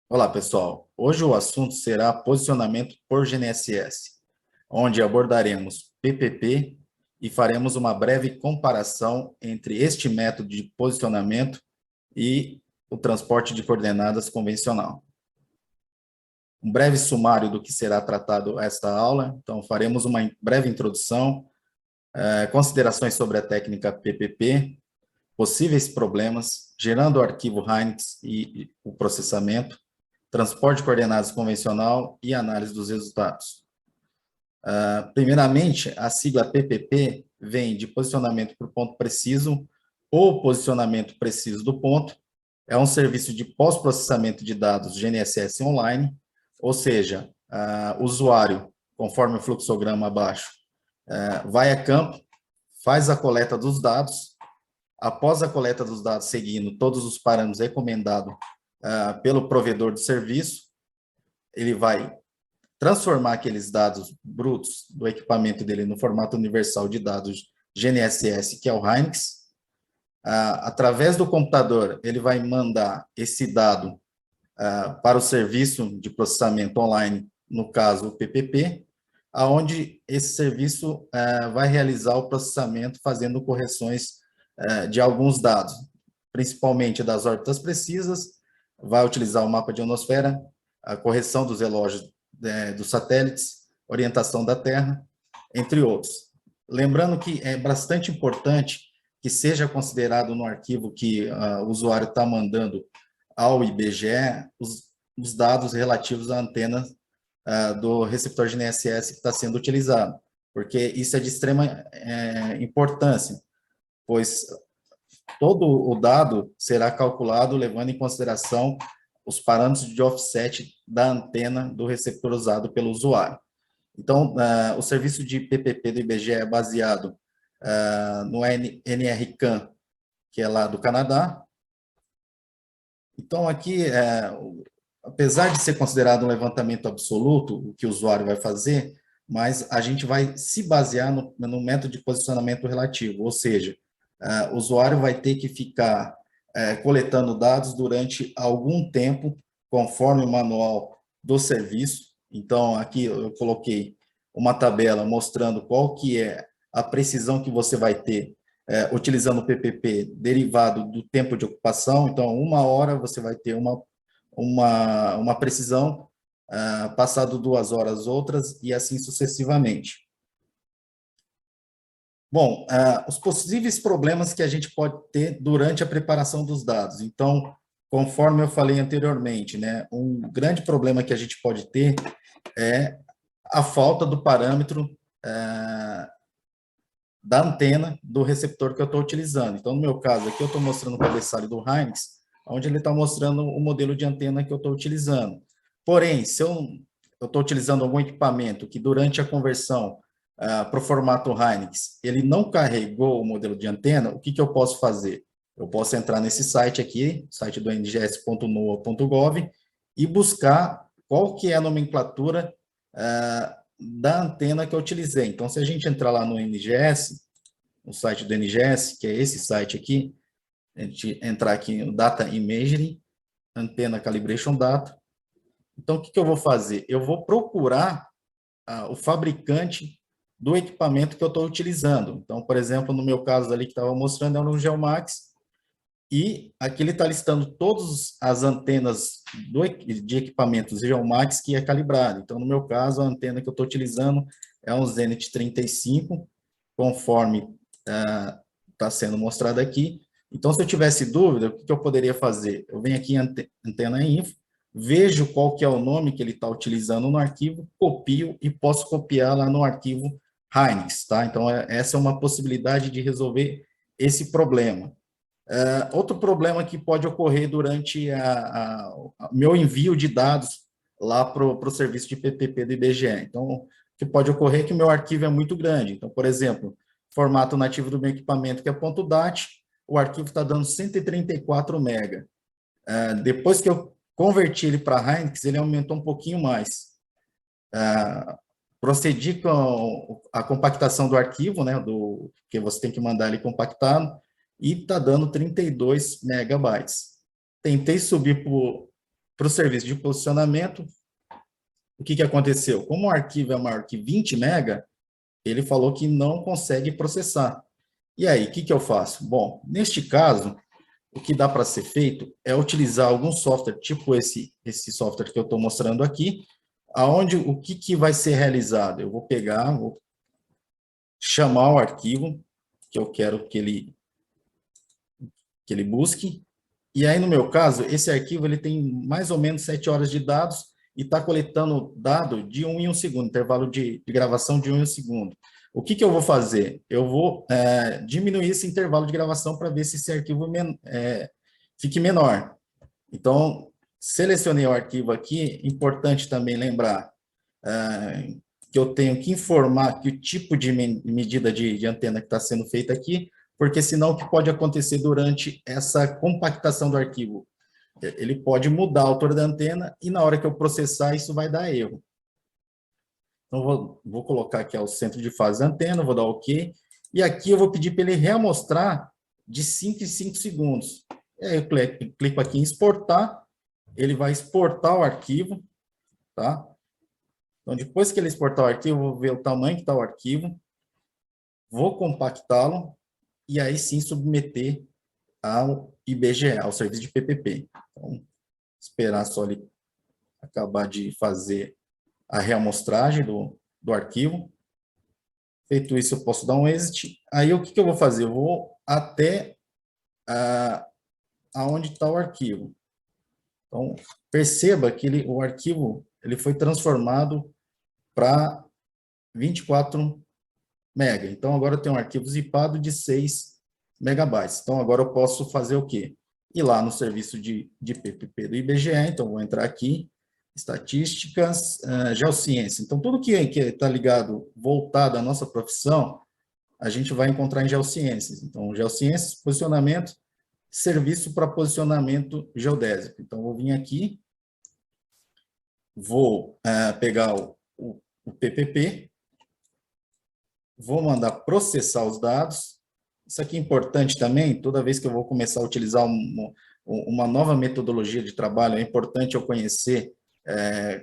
Olá, pessoal. Hoje o assunto será posicionamento por GNSS, onde abordaremos PPP e faremos uma breve comparação entre este método de posicionamento e o transporte de coordenadas convencional. Um breve sumário do que será tratado esta aula. Então, faremos uma breve introdução, considerações sobre a técnica PPP, possíveis problemas, gerando o arquivo Hynix e o processamento, transporte de coordenadas convencional e análise dos resultados. Primeiramente, a sigla PPP vem de posicionamento por ponto preciso ou posicionamento preciso do ponto. É um serviço de pós-processamento de dados GNSS online, ou seja, o usuário, conforme o fluxograma abaixo, vai a campo, faz a coleta dos dados. Após a coleta dos dados, seguindo todos os parâmetros recomendados pelo provedor do serviço, ele vai transformar aqueles dados brutos do equipamento dele no formato universal de dados GNSS, que é o Hynix. Através do computador, ele vai mandar esse dado para o serviço de processamento online, no caso, o PPP, aonde esse serviço vai realizar o processamento fazendo correções de alguns dados, principalmente das órbitas precisas, vai utilizar o mapa de ionosfera, a correção dos relógios dos satélites, orientação da Terra, entre outros. Lembrando que é bastante importante que seja considerado no arquivo que o usuário está mandando ao IBGE os dados relativos à antena do receptor GNSS que está sendo utilizado, porque isso é de extrema importância, pois todo o dado será calculado levando em consideração os parâmetros de offset da antena do receptor usado pelo usuário. Então, o serviço de PPP do IBGE é baseado no NRCan, que é lá do Canadá. Então, aqui, apesar de ser considerado um levantamento absoluto, o que o usuário vai fazer, mas a gente vai se basear no método de posicionamento relativo, ou seja, o usuário vai ter que ficar coletando dados durante algum tempo, conforme o manual do serviço. Então, aqui eu coloquei uma tabela mostrando qual que é a precisão que você vai ter utilizando o PPP derivado do tempo de ocupação. Então, 1 hora você vai ter uma precisão, passado 2 horas outras, e assim sucessivamente. Bom, os possíveis problemas que a gente pode ter durante a preparação dos dados. Então, conforme eu falei anteriormente, né, um grande problema que a gente pode ter é a falta do parâmetro da antena do receptor que eu estou utilizando. Então, no meu caso aqui, eu estou mostrando o cabeçalho do Hynix, onde ele está mostrando o modelo de antena que eu estou utilizando. Porém, se eu estou utilizando algum equipamento que durante a conversão para o formato Hynix, ele não carregou o modelo de antena, o que, que eu posso fazer? Eu posso entrar nesse site aqui, site do ngs.noaa.gov, e buscar qual que é a nomenclatura da antena que eu utilizei. Então, se a gente entrar lá no NGS, no site do NGS, que é esse site aqui, a gente entrar aqui no Data Imagery, Antena Calibration Data. Então, o que, que eu vou fazer? Eu vou procurar o fabricante do equipamento que eu estou utilizando. Então, por exemplo, no meu caso ali que estava mostrando, era um Geomax, e aqui ele está listando todas as antenas de equipamentos Geomax que é calibrado. Então, no meu caso, a antena que eu estou utilizando é um Zenit 35, conforme está sendo mostrado aqui. Então, se eu tivesse dúvida, o que eu poderia fazer? Eu venho aqui em antena info, vejo qual que é o nome que ele está utilizando no arquivo, copio e posso copiar lá no arquivo Hynix, tá? Então, essa é uma possibilidade de resolver esse problema. Outro problema que pode ocorrer durante meu envio de dados lá para o serviço de PPP do IBGE. Então, o que pode ocorrer é que o meu arquivo é muito grande. Então, por exemplo, formato nativo do meu equipamento, que é .dat, o arquivo está dando 134 MB. Depois que eu converti ele para Hynix, ele aumentou um pouquinho mais. Procedi com a compactação do arquivo, né, que você tem que mandar ele compactado, e está dando 32 megabytes. Tentei subir para o serviço de posicionamento, o que aconteceu? Como o arquivo é maior que 20 mega, ele falou que não consegue processar. E aí, o que eu faço? Bom, neste caso, o que dá para ser feito é utilizar algum software, tipo esse software que eu estou mostrando aqui, aonde o que vai ser realizado? Eu vou pegar, vou chamar o arquivo que eu quero que ele busque, e aí, no meu caso, esse arquivo ele tem mais ou menos 7 horas de dados e está coletando dado de 1 em 1 segundo, intervalo de gravação de 1 em 1 segundo. O que eu vou fazer? Eu vou diminuir esse intervalo de gravação para ver se esse arquivo fique menor. Então, selecionei o arquivo aqui. Importante também lembrar que eu tenho que informar que o tipo de medida de antena que está sendo feita aqui, porque senão o que pode acontecer durante essa compactação do arquivo? Ele pode mudar a altura da antena e na hora que eu processar isso vai dar erro. Então, vou colocar aqui o centro de fase da antena, vou dar OK, e aqui eu vou pedir para ele reamostrar de 5 em 5 segundos. E aí eu clico aqui em exportar, ele vai exportar o arquivo, tá? Então, depois que ele exportar o arquivo, eu vou ver o tamanho que está o arquivo, vou compactá-lo, e aí sim submeter ao IBGE, ao serviço de PPP. Então, esperar só ele acabar de fazer a reamostragem do arquivo. Feito isso, eu posso dar um exit. Aí, o que eu vou fazer? Eu vou até aonde está o arquivo. Então, perceba que o arquivo ele foi transformado para 24 mega. Então, agora eu tenho um arquivo zipado de 6 megabytes. Então, agora eu posso fazer o quê? Ir lá no serviço de PPP do IBGE. Então, vou entrar aqui, estatísticas, geociência. Então, tudo que está ligado, voltado à nossa profissão, a gente vai encontrar em geociências. Então, geociências, posicionamento, serviço para posicionamento geodésico. Então, vou vir aqui, vou pegar o PPP, vou mandar processar os dados. Isso aqui é importante também, toda vez que eu vou começar a utilizar uma nova metodologia de trabalho, é importante eu conhecer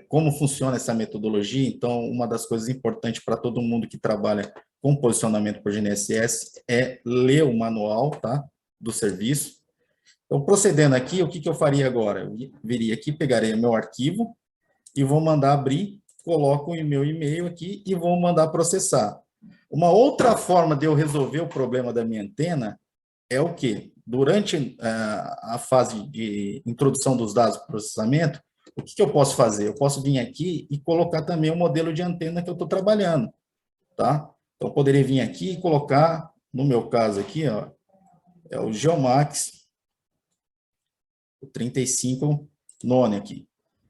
como funciona essa metodologia. Então, uma das coisas importantes para todo mundo que trabalha com posicionamento por GNSS é ler o manual, tá, do serviço. Então, procedendo aqui, o que eu faria agora? Eu viria aqui, pegaria meu arquivo e vou mandar abrir, coloco o meu e-mail aqui e vou mandar processar. Uma outra forma de eu resolver o problema da minha antena é o quê? Durante a fase de introdução dos dados para o processamento, o que eu posso fazer? Eu posso vir aqui e colocar também o modelo de antena que eu estou trabalhando, tá? Então, eu poderia vir aqui e colocar, no meu caso aqui, ó, é o Geomax, o 35 none aqui.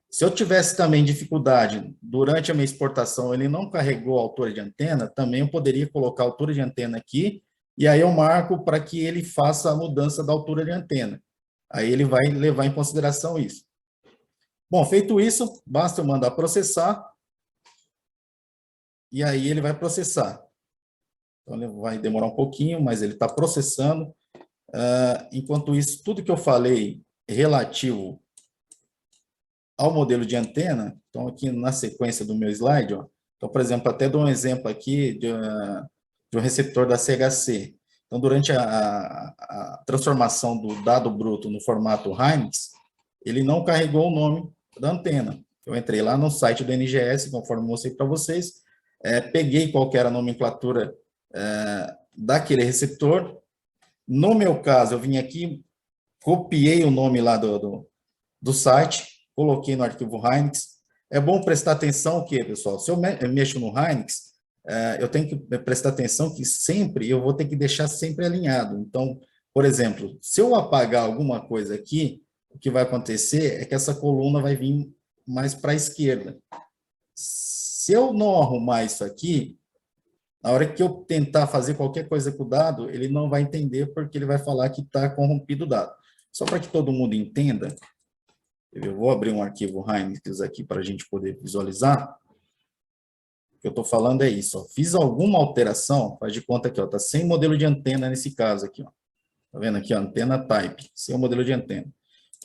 Se eu tivesse também dificuldade durante a minha exportação, ele não carregou a altura de antena, também eu poderia colocar a altura de antena aqui, e aí eu marco para que ele faça a mudança da altura de antena. Aí ele vai levar em consideração isso. Bom, feito isso, basta eu mandar processar, e aí ele vai processar. Então, ele vai demorar um pouquinho, mas ele está processando. Enquanto isso, tudo que eu falei relativo ao modelo de antena, então aqui na sequência do meu slide, ó, então, por exemplo, até dou um exemplo aqui de um receptor da CHC. Então, durante a transformação do dado bruto no formato Hynix, ele não carregou o nome da antena. Eu entrei lá no site do NGS, conforme mostrei para vocês, peguei qual que era a nomenclatura daquele receptor. No meu caso, eu vim aqui, copiei o nome lá do site, coloquei no arquivo Hynix. É bom prestar atenção o quê, pessoal? Se eu mexo no Hynix, eu tenho que prestar atenção que sempre eu vou ter que deixar sempre alinhado. Então, por exemplo, se eu apagar alguma coisa aqui, o que vai acontecer é que essa coluna vai vir mais para a esquerda. Se eu não arrumar isso aqui, na hora que eu tentar fazer qualquer coisa com o dado, ele não vai entender porque ele vai falar que está corrompido o dado. Só para que todo mundo entenda, eu vou abrir um arquivo Hynix aqui para a gente poder visualizar. O que eu estou falando é isso. Ó. Fiz alguma alteração, faz de conta que está sem modelo de antena nesse caso aqui. Está vendo aqui, ó, antena type, sem o modelo de antena.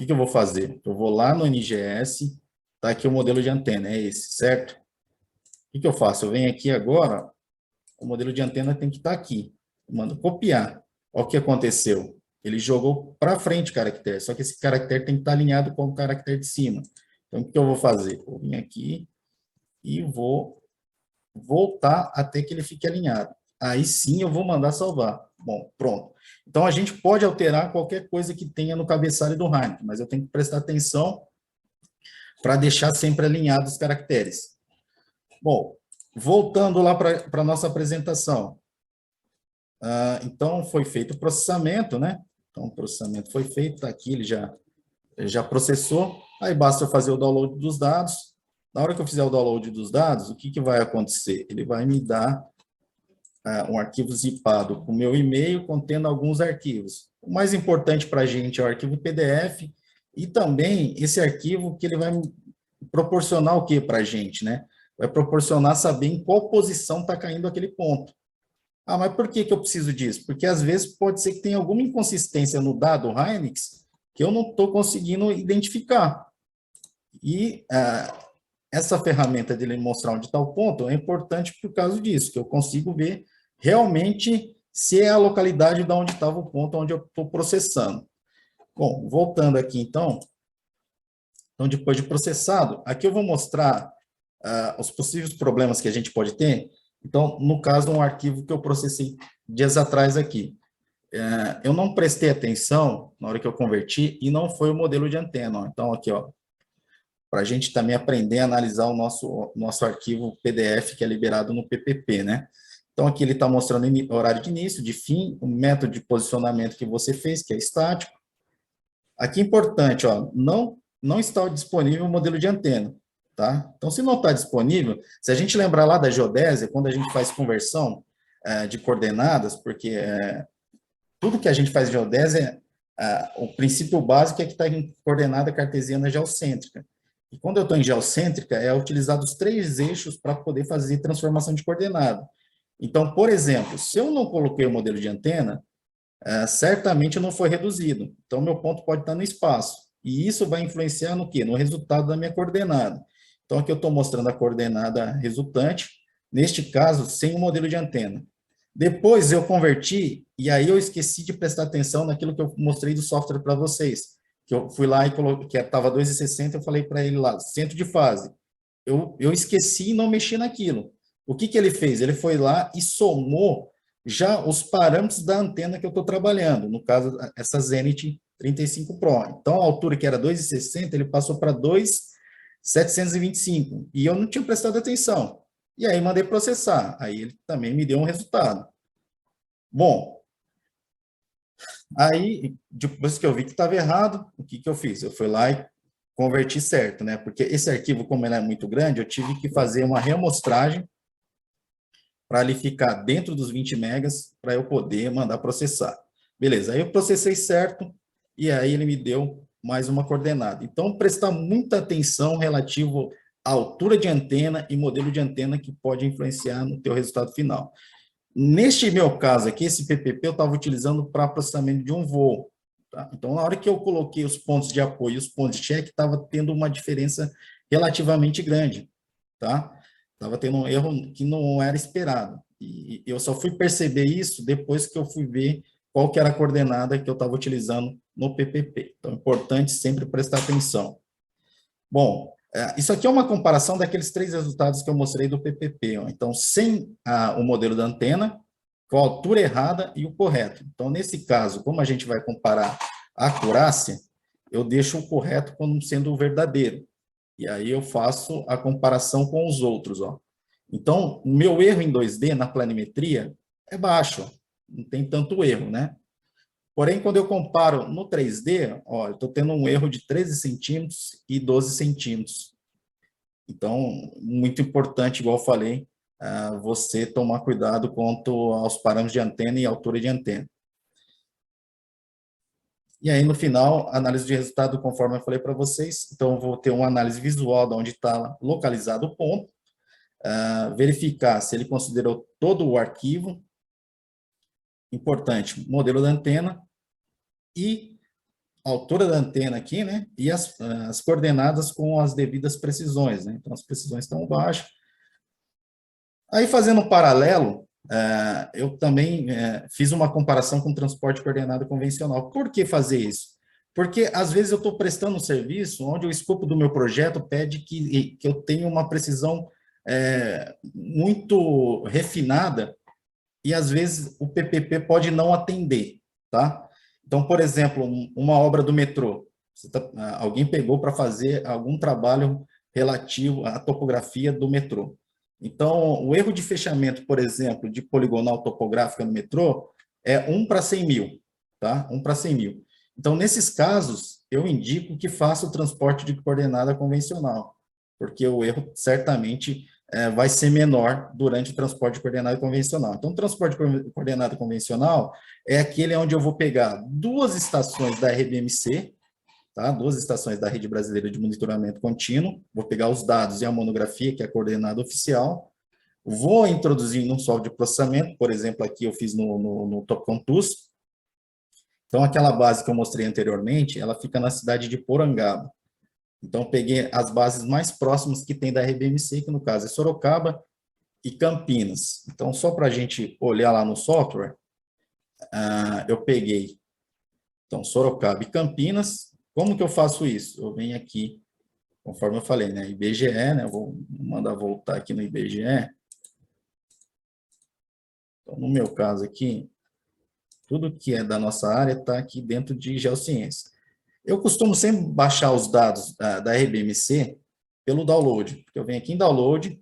que eu vou fazer? Eu vou lá no NGS, tá aqui o modelo de antena, é esse, certo? O que eu faço? Eu venho aqui agora, o modelo de antena tem que estar aqui. Eu mando copiar. Olha o que aconteceu. Ele jogou para frente o caractere, só que esse caractere tem que estar alinhado com o caractere de cima. Então, o que eu vou fazer? Vou vir aqui e vou voltar até que ele fique alinhado. Aí sim eu vou mandar salvar. Bom, pronto. Então, a gente pode alterar qualquer coisa que tenha no cabeçalho do Heineken, mas eu tenho que prestar atenção para deixar sempre alinhados os caracteres. Bom, voltando lá para a nossa apresentação. Então, foi feito o processamento, né? Então, o processamento foi feito, está aqui, ele já processou. Aí basta eu fazer o download dos dados. Na hora que eu fizer o download dos dados, o que vai acontecer? Ele vai me dar um arquivo zipado com o meu e-mail, contendo alguns arquivos. O mais importante para a gente é o arquivo PDF e também esse arquivo que ele vai proporcionar o que para a gente, né? Vai proporcionar saber em qual posição está caindo aquele ponto. Ah, mas por que eu preciso disso? Porque às vezes pode ser que tenha alguma inconsistência no dado Hynix que eu não estou conseguindo identificar. E essa ferramenta de ele mostrar onde está o ponto é importante por causa disso, que eu consigo ver realmente se é a localidade de onde estava o ponto onde eu estou processando. Bom, voltando aqui então, depois de processado, aqui eu vou mostrar os possíveis problemas que a gente pode ter. Então, no caso, um arquivo que eu processei dias atrás aqui. Eu não prestei atenção na hora que eu converti e não foi o modelo de antena. Ó. Então, aqui, ó, para a gente também aprender a analisar o nosso arquivo PDF que é liberado no PPP, né? Então, aqui ele está mostrando o horário de início, de fim, o método de posicionamento que você fez, que é estático. Aqui, importante, ó, não está disponível o modelo de antena, tá? Então, se não está disponível, se a gente lembrar lá da geodésia, quando a gente faz conversão de coordenadas, porque tudo que a gente faz em geodésia, o princípio básico é que está em coordenada cartesiana geocêntrica. E quando eu estou em geocêntrica, é utilizado os 3 eixos para poder fazer transformação de coordenada. Então, por exemplo, se eu não coloquei o modelo de antena, certamente não foi reduzido. Então, meu ponto pode estar no espaço. E isso vai influenciar no quê? No resultado da minha coordenada. Então, aqui eu estou mostrando a coordenada resultante, neste caso, sem o modelo de antena. Depois eu converti, e aí eu esqueci de prestar atenção naquilo que eu mostrei do software para vocês. Que eu fui lá e coloquei, que estava 2,60, eu falei para ele lá, centro de fase. Eu esqueci e não mexi naquilo. O que ele fez? Ele foi lá e somou já os parâmetros da antena que eu estou trabalhando, no caso, essa Zenit 35 Pro. Então, a altura que era 2,60, ele passou para 2,725, e eu não tinha prestado atenção. E aí, mandei processar. Aí, ele também me deu um resultado. Bom, aí, depois que eu vi que estava errado, o que eu fiz? Eu fui lá e converti certo, né? Porque esse arquivo, como ele é muito grande, eu tive que fazer uma reamostragem para ele ficar dentro dos 20 megas para eu poder mandar processar. Beleza, aí eu processei certo e aí ele me deu mais uma coordenada. Então, prestar muita atenção relativo à altura de antena e modelo de antena que pode influenciar no teu resultado final. Neste meu caso aqui, esse PPP eu estava utilizando para processamento de um voo. Tá? Então, na hora que eu coloquei os pontos de apoio e os pontos de check, estava tendo uma diferença relativamente grande. Tá? Estava tendo um erro que não era esperado. E eu só fui perceber isso depois que eu fui ver qual que era a coordenada que eu estava utilizando no PPP. Então, é importante sempre prestar atenção. Bom, isso aqui é uma comparação daqueles 3 resultados que eu mostrei do PPP. Ó. Então, sem o modelo da antena, com a altura errada e o correto. Então, nesse caso, como a gente vai comparar a acurácia, eu deixo o correto como sendo o verdadeiro. E aí eu faço a comparação com os outros. Ó. Então, o meu erro em 2D na planimetria é baixo, não tem tanto erro, né? Porém, quando eu comparo no 3D, ó, eu estou tendo um erro de 13 centímetros e 12 centímetros. Então, muito importante, igual eu falei, você tomar cuidado quanto aos parâmetros de antena e altura de antena. E aí, no final, análise de resultado, conforme eu falei para vocês. Então, eu vou ter uma análise visual de onde está localizado o ponto, verificar se ele considerou todo o arquivo, importante, modelo da antena, e altura da antena aqui, né? E as coordenadas com as devidas precisões, né? Então, as precisões estão baixas. Aí, fazendo um paralelo, eu também fiz uma comparação com transporte coordenado convencional. Por que fazer isso? Porque, às vezes, eu estou prestando um serviço onde o escopo do meu projeto pede que eu tenha uma precisão muito refinada e, às vezes, o PPP pode não atender, tá? Então, por exemplo, uma obra do metrô. Alguém pegou para fazer algum trabalho relativo à topografia do metrô. Então, o erro de fechamento, por exemplo, de poligonal topográfica no metrô é 1 para 100 mil, tá? 1 para 100 mil. Então, nesses casos, eu indico que faça o transporte de coordenada convencional, porque o erro certamente vai ser menor durante o transporte coordenado convencional. Então, o transporte coordenado convencional é aquele onde eu vou pegar duas estações da RBMC, tá? Duas estações da Rede Brasileira de Monitoramento Contínuo, vou pegar os dados e a monografia, que é a coordenada oficial, vou introduzir num software de processamento, por exemplo, aqui eu fiz no TopContus. Então, aquela base que eu mostrei anteriormente, ela fica na cidade de Porangaba. Então, eu peguei as bases mais próximas que tem da RBMC, que no caso é Sorocaba e Campinas. Então, só para a gente olhar lá no software, eu peguei, então, Sorocaba e Campinas. Como que eu faço isso? Eu venho aqui, conforme eu falei, né, IBGE, né, eu vou mandar voltar aqui no IBGE. Então, no meu caso aqui, tudo que é da nossa área está aqui dentro de geociência. Eu costumo sempre baixar os dados da RBMC pelo download, porque eu venho aqui em download,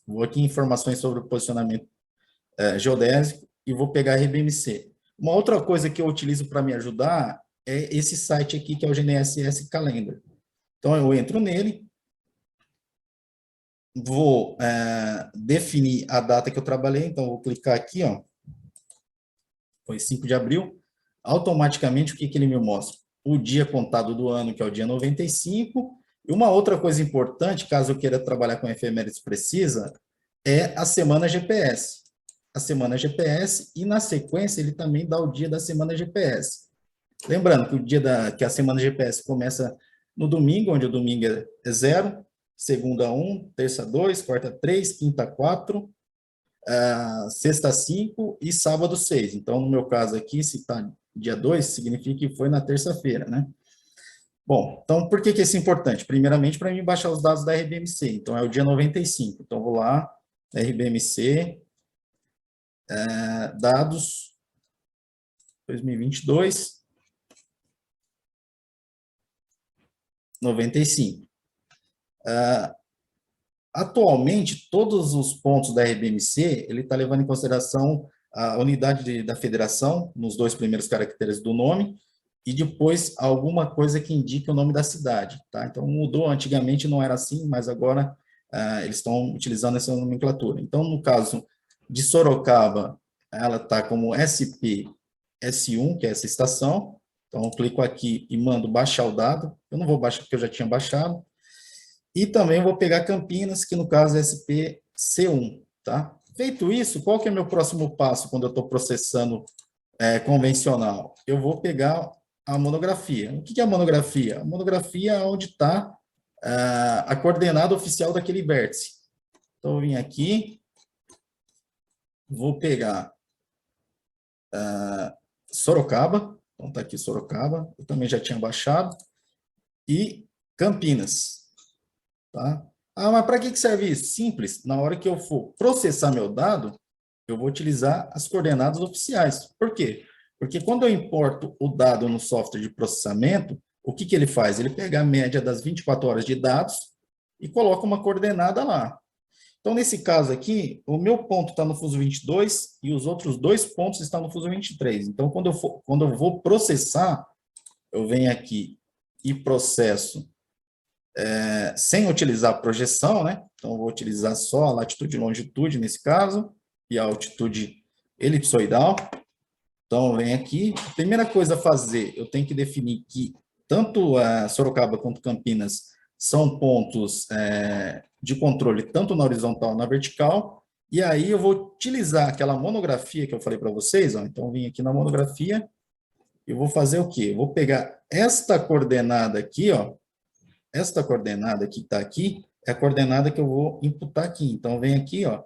vou aqui em informações sobre o posicionamento geodésico e vou pegar a RBMC. Uma outra coisa que eu utilizo para me ajudar é esse site aqui, que é o GNSS Calendar. Então, eu entro nele, vou definir a data que eu trabalhei, então, vou clicar aqui, ó, foi 5 de abril, automaticamente, o que ele me mostra? O dia contado do ano, que é o dia 95, e uma outra coisa importante, caso eu queira trabalhar com efemérides precisa, é a semana GPS. A semana GPS, e na sequência ele também dá o dia da semana GPS. Lembrando que que a semana GPS começa no domingo, onde o domingo é 0, segunda 1, terça 2, quarta 3, quinta 4, sexta 5 e sábado 6. Então, no meu caso aqui, se está dia 2, significa que foi na terça-feira, né? Bom, então, por que isso é importante? Primeiramente, para mim baixar os dados da RBMC. Então, é o dia 95. Então, vou lá, RBMC, dados 2022, 95. Atualmente, todos os pontos da RBMC, ele está levando em consideração a unidade da federação, nos dois primeiros caracteres do nome, e depois alguma coisa que indique o nome da cidade, tá? Então, mudou, antigamente não era assim, mas agora eles estão utilizando essa nomenclatura. Então, no caso de Sorocaba, ela está como SP S1, que é essa estação. Então, eu clico aqui e mando baixar o dado. Eu não vou baixar porque eu já tinha baixado. E também vou pegar Campinas, que no caso é SPC1, tá? Feito isso, qual que é meu próximo passo quando eu estou processando convencional? Eu vou pegar a monografia. O que é a monografia? A monografia é onde está a coordenada oficial daquele vértice. Então, eu vim aqui, vou pegar Sorocaba, então está aqui Sorocaba, eu também já tinha baixado, e Campinas. Tá? Mas para que serve isso? Simples. Na hora que eu for processar meu dado, eu vou utilizar as coordenadas oficiais. Por quê? Porque quando eu importo o dado no software de processamento, o que ele faz? Ele pega a média das 24 horas de dados e coloca uma coordenada lá. Então, nesse caso aqui, o meu ponto está no fuso 22 e os outros dois pontos estão no fuso 23. Então, quando eu vou processar, eu venho aqui e processo sem utilizar projeção, né? Então, eu vou utilizar só a latitude e longitude, nesse caso, e a altitude elipsoidal. Então, eu venho aqui. A primeira coisa a fazer, eu tenho que definir que tanto a Sorocaba quanto Campinas são pontos de controle, tanto na horizontal quanto na vertical. E aí, eu vou utilizar aquela monografia que eu falei para vocês. Ó. Então, eu vim aqui na monografia e vou fazer o quê? Eu vou pegar esta coordenada aqui, ó, esta coordenada que está aqui, é a coordenada que eu vou imputar aqui. Então, vem aqui, ó,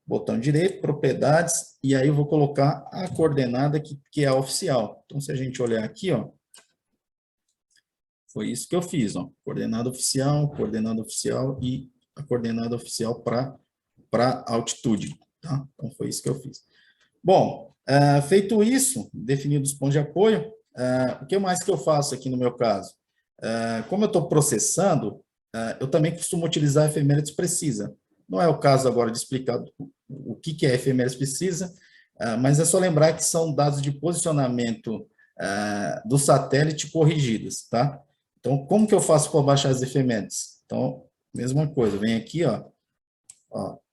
botão direito, propriedades, e aí eu vou colocar a coordenada que é a oficial. Então, se a gente olhar aqui, ó, foi isso que eu fiz, ó, coordenada oficial e a coordenada oficial para altitude, tá? Então, foi isso que eu fiz. Bom, feito isso, definidos os pontos de apoio, o que mais que eu faço aqui no meu caso? Como eu estou processando, eu também costumo utilizar a efemérides precisa. Não é o caso agora de explicar o que é efemérides precisa, mas é só lembrar que são dados de posicionamento do satélite corrigidos, tá? Então, como que eu faço para baixar as efemérides? Então, mesma coisa, vem aqui, ó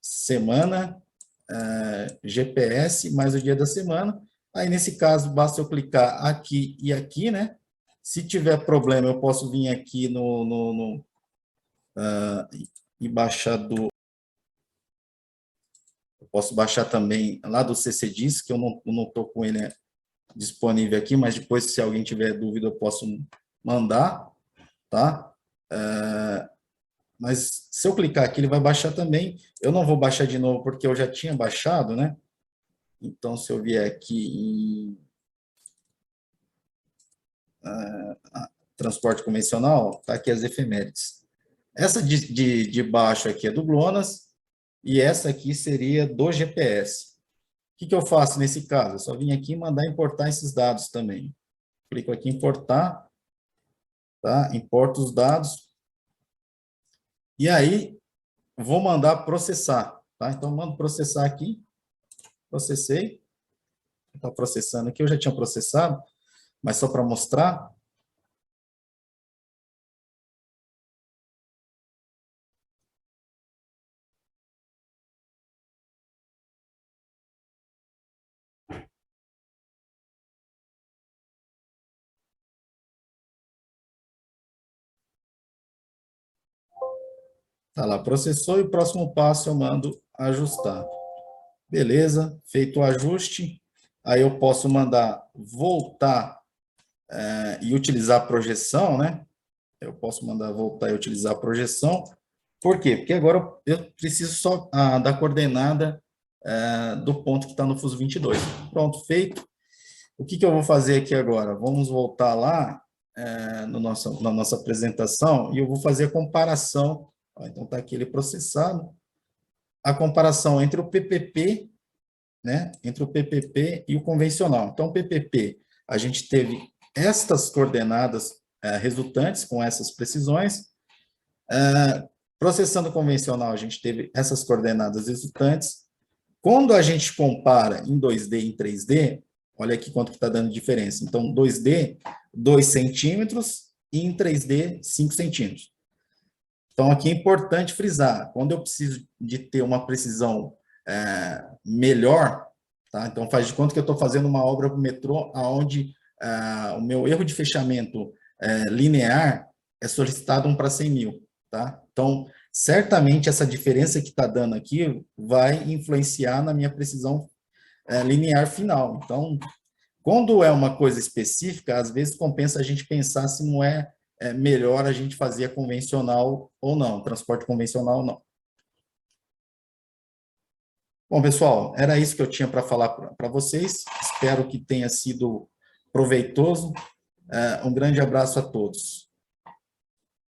semana, GPS, mais o dia da semana. Aí, nesse caso, basta eu clicar aqui e aqui, né? Se tiver problema, eu posso vir aqui e baixar do... Eu posso baixar também lá do CCDIS, que eu não estou com ele disponível aqui, mas depois, se alguém tiver dúvida, eu posso mandar, tá? Mas se eu clicar aqui, ele vai baixar também. Eu não vou baixar de novo, porque eu já tinha baixado, né? Então, se eu vier aqui em transporte convencional, tá aqui as efemérides. Essa de baixo aqui é do GLONASS, e essa aqui seria do GPS. O que eu faço nesse caso? Eu só vim aqui e mandar importar esses dados também. Clico aqui em importar, tá? Importo os dados, e aí vou mandar processar, tá? Então, mando processar aqui, processei, está processando aqui, eu já tinha processado, mas só para mostrar. Tá lá, processou, e o próximo passo eu mando ajustar. Beleza, feito o ajuste, aí eu posso mandar voltar e utilizar a projeção, né? Eu posso mandar voltar e utilizar a projeção. Por quê? Porque agora eu preciso só da coordenada do ponto que está no fuso 22. Pronto, feito. O que eu vou fazer aqui agora? Vamos voltar lá na nossa apresentação, e eu vou fazer a comparação. Então, está aqui ele processado. A comparação entre o PPP, né? Entre o PPP e o convencional. Então, o PPP, a gente teve estas coordenadas resultantes com essas precisões. Processando convencional, a gente teve essas coordenadas resultantes. Quando a gente compara em 2D e em 3D, olha aqui quanto que está dando diferença. Então, 2D, 2 centímetros, e em 3D, 5 centímetros. Então, aqui é importante frisar, quando eu preciso de ter uma precisão melhor, tá? Então, faz de conta que eu estou fazendo uma obra para o metrô, onde o meu erro de fechamento linear é solicitado 1 para 100 mil. Tá? Então, certamente essa diferença que está dando aqui vai influenciar na minha precisão linear final. Então, quando é uma coisa específica, às vezes compensa a gente pensar se não é melhor a gente fazer a convencional ou não, transporte convencional ou não. Bom, pessoal, era isso que eu tinha para falar para vocês. Espero que tenha sido proveitoso. Um grande abraço a todos.